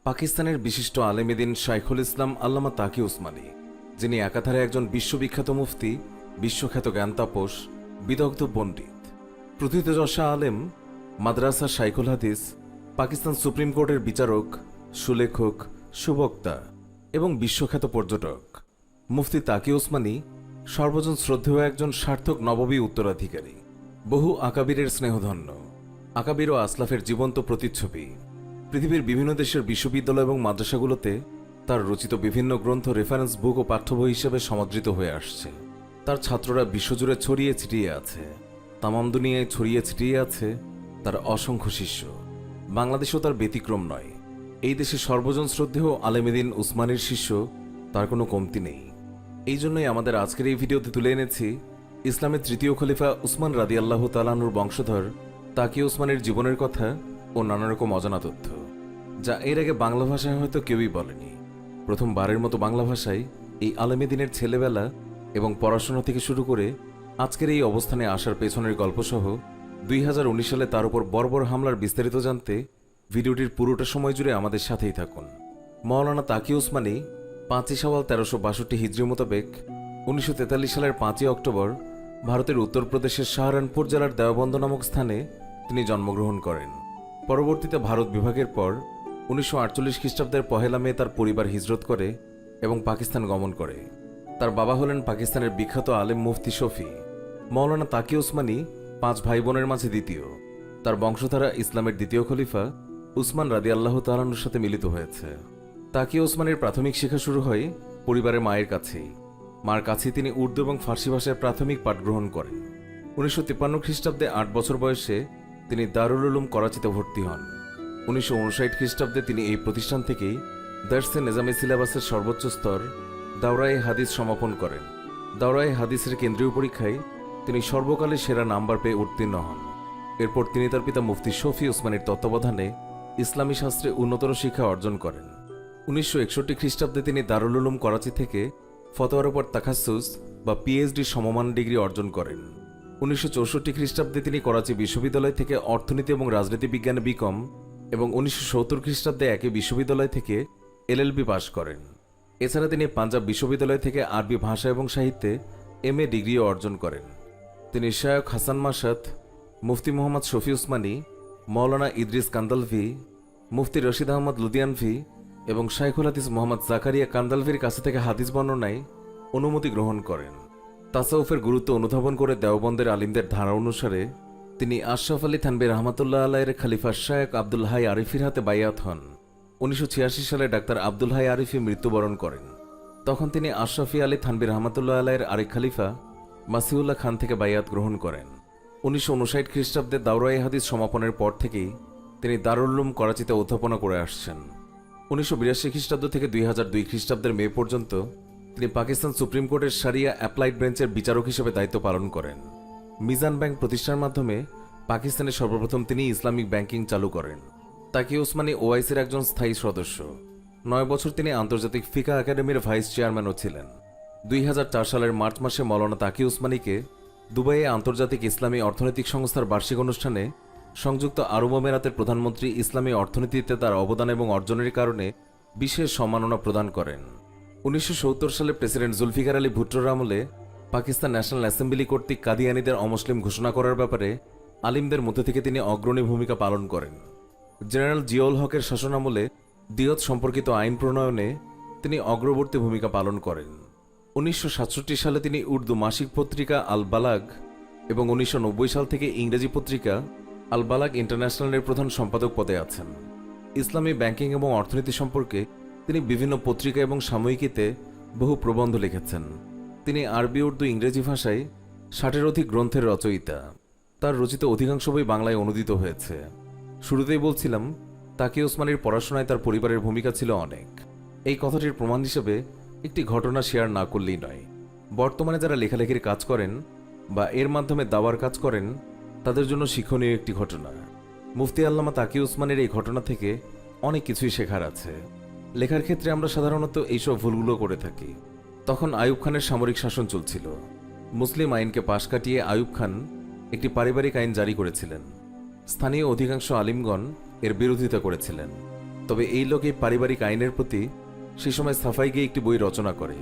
পাকিস্তানের বিশিষ্ট আলেমেদিন শাইখুল ইসলাম আল্লামা তাকি উসমানী, যিনি একাধারে একজন বিশ্ববিখ্যাত মুফতি, বিশ্বখ্যাত জ্ঞানতাপস, বিদগ্ধ পণ্ডিত, প্রথিতযশা আলেম, মাদ্রাসা শাইখুল হাদিস, পাকিস্তান সুপ্রিম কোর্টের বিচারক, সুলেখক, সুবক্তা এবং বিশ্বখ্যাত পর্যটক। মুফতি তাকি উসমানী সর্বজন শ্রদ্ধেয় একজন সার্থক নববী উত্তরাধিকারী, বহু আকাবিরের স্নেহধন্য, আকাবির ও আসলাফের জীবন্ত প্রতিচ্ছবি। পৃথিবীর বিভিন্ন দেশের বিশ্ববিদ্যালয় এবং মাদ্রাসাগুলোতে তার রচিত বিভিন্ন গ্রন্থ রেফারেন্স বুক ও পাঠ্য বই হিসেবে সমাদৃত হয়ে আসছে। তার ছাত্ররা বিশ্বজুড়ে ছড়িয়ে ছিটিয়ে আছে, তামাম দুনিয়ায় ছড়িয়ে ছিটিয়ে আছে তার অসংখ্য শিষ্য। বাংলাদেশও তার ব্যতিক্রম নয়। এই দেশে সর্বজন শ্রদ্ধেয় আলেমেদিন উসমানীর শিষ্য তার কোনো কমতি নেই। এই জন্যই আমাদের আজকের এই ভিডিওতে তুলে এনেছি ইসলামের তৃতীয় খলিফা উসমান রাদিয়াল্লাহু তাআলা আনহুর বংশধর তাকি উসমানীর জীবনের কথা ও নানা রকম অজানা তথ্য, যা এর আগে বাংলা ভাষায় হয়তো কেউই বলেনি। প্রথমবারের মতো বাংলা ভাষায় এই আলেমেদিনের ছেলেবেলা এবং পড়াশোনা থেকে শুরু করে আজকের এই অবস্থানে আসার পেছনের গল্পসহ 2019 সালে তার উপর বর্বর হামলার বিস্তারিত জানতে ভিডিওটির পুরোটা সময় জুড়ে আমাদের সাথেই থাকুন। মাওলানা তাকি উসমানী 5ই শাওয়াল 1362 হিজরি মোতাবেক 1943 সালের 5ই অক্টোবর ভারতের উত্তরপ্রদেশের সাহারানপুর জেলার দেওবন্দ নামক স্থানে তিনি জন্মগ্রহণ করেন। পরবর্তীতে ভারত বিভাগের পর 1948 খ্রিস্টাব্দের 1 মে তার পরিবার হিজরত করে এবং পাকিস্তান গমন করে। তার বাবা হলেন পাকিস্তানের বিখ্যাত আলেম মুফতি শফি। মাওলানা তাকি উসমানী 5 ভাই বোনের মাঝে দ্বিতীয়। তার বংশধারা ইসলামের দ্বিতীয় খলিফা উসমান রাদিয়াল্লাহু তাআলা আনহুর সাথে মিলিত হয়েছে। তাকি উসমানীর প্রাথমিক শিক্ষা শুরু হয় পরিবারের মায়ের কাছেই। মার কাছেই তিনি উর্দু এবং ফার্সি ভাষায় প্রাথমিক পাঠ গ্রহণ করেন। 1953 খ্রিস্টাব্দে 8 বছর বয়সে তিনি দারুল উলুম করাচিতে ভর্তি হন। 1959 খ্রিস্টাব্দে তিনি এই প্রতিষ্ঠান থেকেই দার্সে নিজামে সিলেবাসের সর্বোচ্চ স্তর দাওরায়ে হাদিস সমাপন করেন। দাওরায়ে হাদিসের কেন্দ্রীয় পরীক্ষায় তিনি সর্বকালের সেরা নাম্বার পেয়ে উত্তীর্ণ হন। এরপর তিনি তার পিতা মুফতি শফি উসমানীর তত্ত্বাবধানে ইসলামী শাস্ত্রে উন্নতর শিক্ষা অর্জন করেন। 1961 খ্রিস্টাব্দে তিনি দারুল উলুম করাচি থেকে ফতোয়ার উপর তাখাসুস বা পিএইচডি সমমান ডিগ্রি অর্জন করেন। 1964 খ্রিস্টাব্দে তিনি করাচি বিশ্ববিদ্যালয় থেকে অর্থনীতি এবং রাজনীতি বিজ্ঞানে বিকম এবং 1970 খ্রিস্টাব্দে একই বিশ্ববিদ্যালয় থেকে এলএলবি পাশ করেন। এছাড়া তিনি পাঞ্জাব বিশ্ববিদ্যালয় থেকে আরবি ভাষা এবং সাহিত্যে এমএ ডিগ্রিও অর্জন করেন। তিনি শায়খ হাসান মাশাত, মুফতি মোহাম্মদ শফি উসমানী, মাওলানা ইদ্রিস কান্দালভি, মুফতি রশিদ আহমদ লুধিয়ানভি এবং শাইখুল হাদিস মোহাম্মদ জাকারিয়া কান্দালভির কাছে থেকে হাদিস বর্ণনায় অনুমতি গ্রহণ করেন। তাসাউফের গুরুত্ব অনুধাবন করে দেওবন্দের আলিমদের ধারা অনুসারে তিনি আশরাফ আলী থানভী রহমাতুল্লাহ আলাইয়ের খলিফা শায়খ আব্দুল হাই আরিফির হাতে বাইয়াত হন। 1986 সালে ডাক্তার আব্দুল হাই আরিফি মৃত্যুবরণ করেন। তখন তিনি আশরাফি আলী থানভী রহমাতুল্লাহ আলাইয়ের আরেক খলিফা মাসিউল্লাহ খান থেকে বাইয়াত গ্রহণ করেন। 1959 খ্রিস্টাব্দে দাওরায়ে হাদিস সমাপনের পর থেকেই তিনি দারুল উলুম করাচিতে অধ্যাপনা করে আসছেন। 1982 খ্রিস্টাব্দ থেকে 2002 খ্রিস্টাব্দের মে পর্যন্ত তিনি পাকিস্তান সুপ্রিম কোর্টের শারিয়া অ্যাপ্লাইড বেঞ্চের বিচারক হিসেবে দায়িত্ব পালন করেন। মিজান ব্যাংক প্রতিষ্ঠার মাধ্যমে পাকিস্তানের সর্বপ্রথম তিনি ইসলামিক ব্যাংকিং চালু করেন। তাকি উসমানী ওআইসির একজন স্থায়ী সদস্য। 9 বছর তিনি আন্তর্জাতিক ফিকা একাডেমির ভাইস চেয়ারম্যানও ছিলেন। 2004 সালের মার্চ মাসে মাওলানা তাকি উসমানীকে দুবাইয়ে আন্তর্জাতিক ইসলামী অর্থনৈতিক সংস্থার বার্ষিক অনুষ্ঠানে সংযুক্ত আরব আমিরাতের প্রধানমন্ত্রী ইসলামী অর্থনীতিতে তার অবদান এবং অর্জনের কারণে বিশেষ সম্মাননা প্রদান করেন। 1970 সালে প্রেসিডেন্ট জুলফিকার আলী ভুট্টোর আমলে পাকিস্তান ন্যাশনাল অ্যাসেম্বলি কর্তৃক কাদিয়ানীদের অমুসলিম ঘোষণা করার ব্যাপারে আলিমদের মধ্যে থেকে তিনি অগ্রণী ভূমিকা পালন করেন। জেনারেল জিয়াউল হকের শাসনামলে দিয়ত সম্পর্কিত আইন প্রণয়নে তিনি অগ্রবর্তী ভূমিকা পালন করেন। 1967 সালে তিনি উর্দু মাসিক পত্রিকা আল বালাগ এবং 1990 সাল থেকে ইংরেজি পত্রিকা আল বালাগ ইন্টারন্যাশনালের প্রধান সম্পাদক পদে আছেন। ইসলামী ব্যাংকিং এবং অর্থনীতি সম্পর্কে তিনি বিভিন্ন পত্রিকা এবং সাময়িকীতে বহু প্রবন্ধ লিখেছেন। তিনি আরবি, উর্দু, ইংরেজি ভাষায় 60-এর অধিক গ্রন্থের রচয়িতা। তার রচিত অধিকাংশ বই বাংলায় অনুদিত হয়েছে। শুরুতেই বলছিলাম তাকি উসমানীর পড়াশোনায় তার পরিবারের ভূমিকা ছিল অনেক। এই কথাটির প্রমাণ হিসেবে একটি ঘটনা শেয়ার না করলেই নয়। বর্তমানে যারা লেখালেখির কাজ করেন বা এর মাধ্যমে দাওয়ার কাজ করেন তাদের জন্য শিক্ষণীয় একটি ঘটনা। মুফতি আল্লামা তাকি উসমানীর এই ঘটনা থেকে অনেক কিছুই শেখার আছে। লেখার ক্ষেত্রে আমরা সাধারণত এইসব ভুলগুলো করে থাকি। তখন আইয়ুব খানের সামরিক শাসন চলছিল। মুসলিম আইনকে পাশ কাটিয়ে আইয়ুব খান একটি পারিবারিক আইন জারি করেছিলেন। স্থানীয় অধিকাংশ আলিমগণ এর বিরোধিতা করেছিলেন। তবে এই লোক এই পারিবারিক আইনের প্রতি সে সময় সাফাই গিয়ে একটি বই রচনা করে।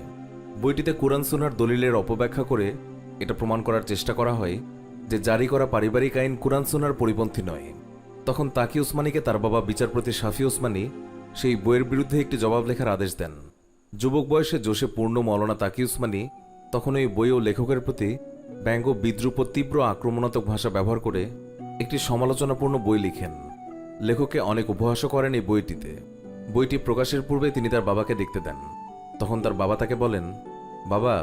বইটিতে কুরআন সুন্নাহর দলিলের অপব্যাখ্যা করে এটা প্রমাণ করার চেষ্টা করা হয় যে জারি করা পারিবারিক আইন কুরআন সুন্নাহর পরিপন্থী নয়। তখন তাকি উসমানীকে তার বাবা বিচারপতি শাফি উসমানী সেই বইয়ের বিরুদ্ধে একটি জবাব লেখার আদেশ দেন। যুবক বয়সে জোশে পূর্ণ মৌলানা তাকি উসমানী তখন ওই বই ও লেখকের প্রতি ব্যঙ্গ, বিদ্রুপ ও তীব্র আক্রমণাত্মক ভাষা ব্যবহার করে একটি সমালোচনাপূর্ণ বই লিখেন। লেখককে অনেক উপহাসও করেন এই বইটিতে। বইটি প্রকাশের পূর্বে তিনি তার বাবাকে দেখতে দেন। তখন তার বাবা তাকে বলেন, বাবা,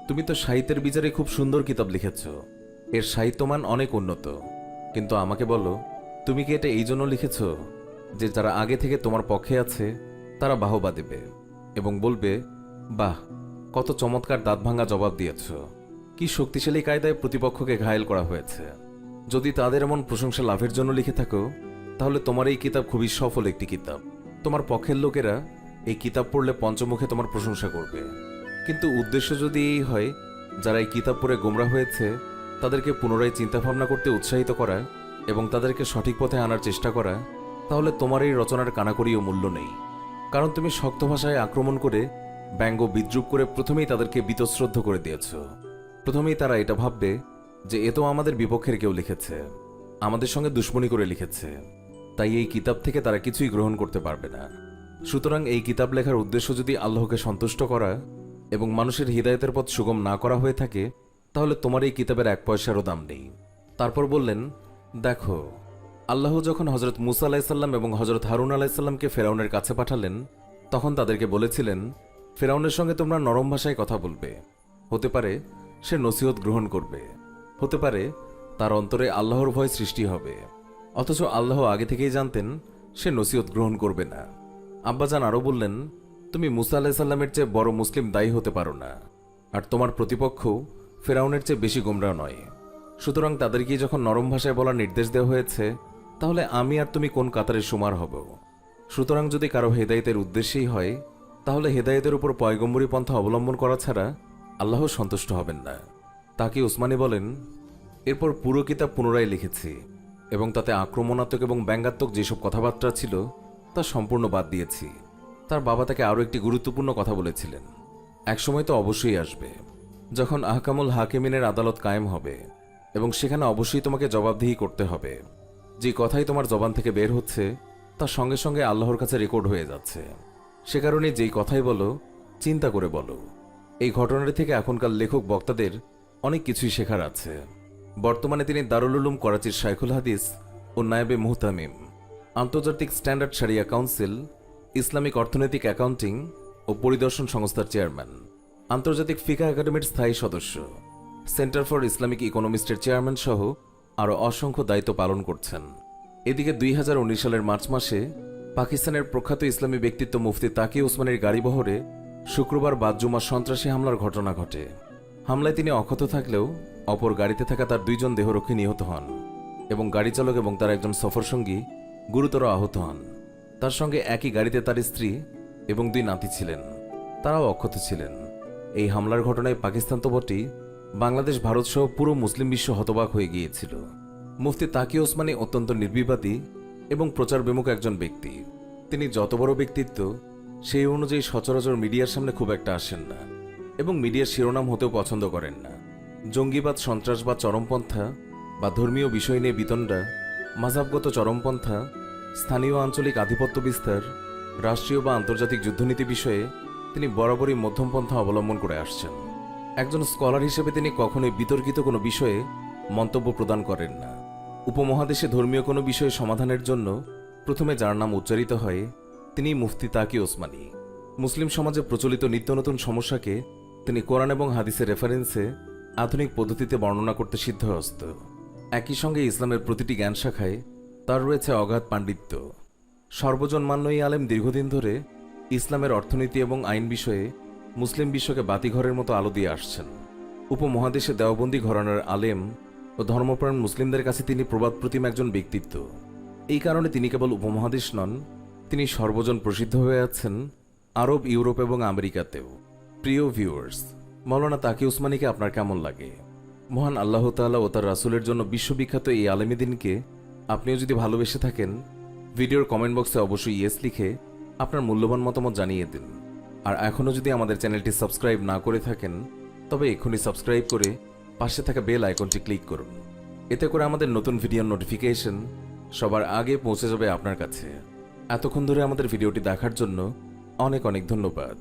তুমি তো সাহিত্যের বিচারে খুব সুন্দর কিতাব লিখেছ, এর সাহিত্যমান অনেক উন্নত, কিন্তু আমাকে বলো, তুমি কি এটা এই জন্য লিখেছ যে যারা আগে থেকে তোমার পক্ষে আছে তারা বাহবা দেবে এবং বলবে, বাহ, কত চমৎকার দাঁত ভাঙা জবাব দিয়েছ, কি শক্তিশালী কায়দায় প্রতিপক্ষকে ঘায়েল করা হয়েছে। যদি তাদের এমন প্রশংসা লাভের জন্য লিখে থাকো তাহলে তোমার এই কিতাব খুবই সফল একটি কিতাব। তোমার পক্ষের লোকেরা এই কিতাব পড়লে পঞ্চমুখে তোমার প্রশংসা করবে। কিন্তু উদ্দেশ্য যদি এই হয় যারা এই কিতাব পড়ে গোমরা হয়েছে তাদেরকে পুনরায় চিন্তাভাবনা করতে উৎসাহিত করা এবং তাদেরকে সঠিক পথে আনার চেষ্টা করা, তাহলে তোমার এই রচনার কানাকড়িও মূল্য নেই। কারণ তুমি শক্ত ভাষায় আক্রমণ করে, ব্যঙ্গ, বিদ্রুপ করে প্রথমেই তাদেরকে বীতশ্রদ্ধ করে দিয়েছ। প্রথমেই তারা এটা ভাববে যে এ তো আমাদের বিপক্ষের কেউ লিখেছে, আমাদের সঙ্গে দুশ্মনী করে লিখেছে, তাই এই কিতাব থেকে তারা কিছুই গ্রহণ করতে পারবে না। সুতরাং এই কিতাব লেখার উদ্দেশ্য যদি আল্লাহকে সন্তুষ্ট করা এবং মানুষের হৃদায়তের পথ সুগম না করা হয়ে থাকে তাহলে তোমার এই কিতাবের এক পয়সারও দাম নেই। তারপর বললেন, দেখো, আল্লাহ যখন হজরত মুসা আলাইসাল্লাম এবং হজরত হারুন আলাইসাল্লামকে ফেরাউনের কাছে পাঠালেন তখন তাদেরকে বলেছিলেন, ফেরাউনের সঙ্গে তোমরা নরম ভাষায় কথা বলবে। হতে পারে সে নসিহত গ্রহণ করবে, হতে পারে তার অন্তরে আল্লাহর ভয় সৃষ্টি হবে, অথচ আল্লাহ আগে থেকেই জানতেন সে নসিহত গ্রহণ করবে না। আব্বাজান আরও বললেন, তুমি মুসা আলাইসাল্লামের চেয়ে বড় মুসলিম দায়ী হতে পারো না, আর তোমার প্রতিপক্ষ ফেরাউনের চেয়ে বেশি গোমরা নয়। সুতরাং তাদেরকে যখন নরম ভাষায় বলার নির্দেশ দেওয়া হয়েছে তাহলে আমি আর তুমি কোন কাতারে সুমার হব? সুতরাং যদি কারো হেদায়েতের উদ্দেশ্যেই হয় তাহলে হেদায়েতের উপর পয়গম্বরী পন্থা অবলম্বন করা ছাড়া আল্লাহ সন্তুষ্ট হবেন না। তাকে উসমানী বলেন, এরপর পুরো কিতাব পুনরায় লিখেছি এবং তাতে আক্রমণাত্মক এবং ব্যঙ্গাত্মক যেসব কথাবার্তা ছিল তা সম্পূর্ণ বাদ দিয়েছি। তার বাবা তাকে আরও একটি গুরুত্বপূর্ণ কথা বলেছিলেন, একসময় তো অবশ্যই আসবে যখন আহকামুল হাকিমিনের আদালত কায়েম হবে এবং সেখানে অবশ্যই তোমাকে জবাবদিহি করতে হবে। যে কথাই তোমার জবান থেকে বের হচ্ছে তার সঙ্গে সঙ্গে আল্লাহর কাছে রেকর্ড হয়ে যাচ্ছে। সে কারণে যেই কথাই বলো চিন্তা করে বলো। এই ঘটনাটি থেকে এখনকার লেখক বক্তাদের অনেক কিছুই শেখার আছে। বর্তমানে তিনি দারুল উলুম করাচির শাইখুল হাদিস ও নায়েবে মুহতামিম, আন্তর্জাতিক স্ট্যান্ডার্ড শরিয়া কাউন্সিল, ইসলামিক অর্থনৈতিক অ্যাকাউন্টিং ও পরিদর্শন সংস্থার চেয়ারম্যান, আন্তর্জাতিক ফিকা একাডেমির স্থায়ী সদস্য, সেন্টার ফর ইসলামিক ইকোনমিস্টের চেয়ারম্যান সহ আরও অসংখ্য দায়িত্ব পালন করছেন। এদিকে 2019 সালের মার্চ মাসে পাকিস্তানের প্রখ্যাত ইসলামী ব্যক্তিত্ব মুফতি তাকি উসমানের গাড়িবহরে শুক্রবার বাদ জুমা সন্ত্রাসী হামলার ঘটনা ঘটে। হামলায় তিনি অক্ষত থাকলেও অপর গাড়িতে থাকা তার 2 জন দেহরক্ষী নিহত হন এবং গাড়ি চালক এবং তার একজন সফরসঙ্গী গুরুতর আহত হন। তার সঙ্গে একই গাড়িতে তার স্ত্রী এবং 2 নাতি ছিলেন, তারাও অক্ষত ছিলেন। এই হামলার ঘটনায় পাকিস্তান তো বটেই, বাংলাদেশ, ভারত সহ পুরো মুসলিম বিশ্ব হতবাক হয়ে গিয়েছিল। মুফতি তাকি ওসমানী অত্যন্ত নির্বিবাদী এবং প্রচার বিমুখ একজন ব্যক্তি। তিনি যত বড় ব্যক্তিত্ব সেই অনুযায়ী সচরাচর মিডিয়ার সামনে খুব একটা আসেন না এবং মিডিয়ার শিরোনাম হতেও পছন্দ করেন না। জঙ্গিবাদ, সন্ত্রাসবাদ, চরমপন্থা বা ধর্মীয় বিষয় নিয়ে বিতণ্ডা, মাযহাবগত চরমপন্থা, স্থানীয় আঞ্চলিক আধিপত্য বিস্তার, রাষ্ট্রীয় বা আন্তর্জাতিক যুদ্ধনীতি বিষয়ে তিনি বরাবরই মধ্যমপন্থা অবলম্বন করে আসছেন। একজন স্কলার হিসেবে তিনি কখনোই বিতর্কিত কোনো বিষয়ে মন্তব্য প্রদান করেন না। উপমহাদেশে ধর্মীয় কোনো বিষয়ে সমাধানের জন্য প্রথমে যার নাম উচ্চারিত হয় তিনি মুফতি তাকি ওসমানী। মুসলিম সমাজে প্রচলিত নিত্য নতুন সমস্যাকে তিনি কোরআন এবং হাদিসের রেফারেন্সে আধুনিক পদ্ধতিতে বর্ণনা করতে সিদ্ধহস্ত। একই সঙ্গে ইসলামের প্রতিটি জ্ঞান শাখায় তার রয়েছে অগাধ পাণ্ডিত্য। সর্বজনমান্য এই আলেম দীর্ঘদিন ধরে ইসলামের অর্থনীতি এবং আইন বিষয়ে মুসলিম বিশ্বকে বাতিঘরের মতো আলো দিয়ে আসছেন। উপমহাদেশে দেওবন্দি ঘরানার আলেম ও ধর্মপ্রাণ মুসলিমদের কাছে তিনি প্রবাদ প্রতিম একজন ব্যক্তিত্ব। এই কারণে তিনি কেবল উপমহাদেশ নন, তিনি সর্বজন প্রসিদ্ধ হয়ে আছেন আরব, ইউরোপ এবং আমেরিকাতেও। প্রিয় ভিউয়ার্স, মৌলানা তাকি উসমানীকে আপনার কেমন লাগে? মহান আল্লাহ তাআলা ও তার রাসূলের জন্য বিশ্ববিখ্যাত এই আলেমী দ্বীনকে আপনিও যদি ভালোবেসে থাকেন, ভিডিওর কমেন্ট বক্সে অবশ্যই ইয়েস লিখে আপনার মূল্যবান মতামত জানিয়ে দিন। আর এখনও যদি আমাদের চ্যানেলটি সাবস্ক্রাইব না করে থাকেন তবে এখনই সাবস্ক্রাইব করে পাশে থাকা বেল আইকনটি ক্লিক করুন। এতে করে আমাদের নতুন ভিডিওর নোটিফিকেশন সবার আগে পৌঁছে যাবে আপনার কাছে। এতক্ষণ ধরে আমাদের ভিডিওটি দেখার জন্য অনেক অনেক ধন্যবাদ।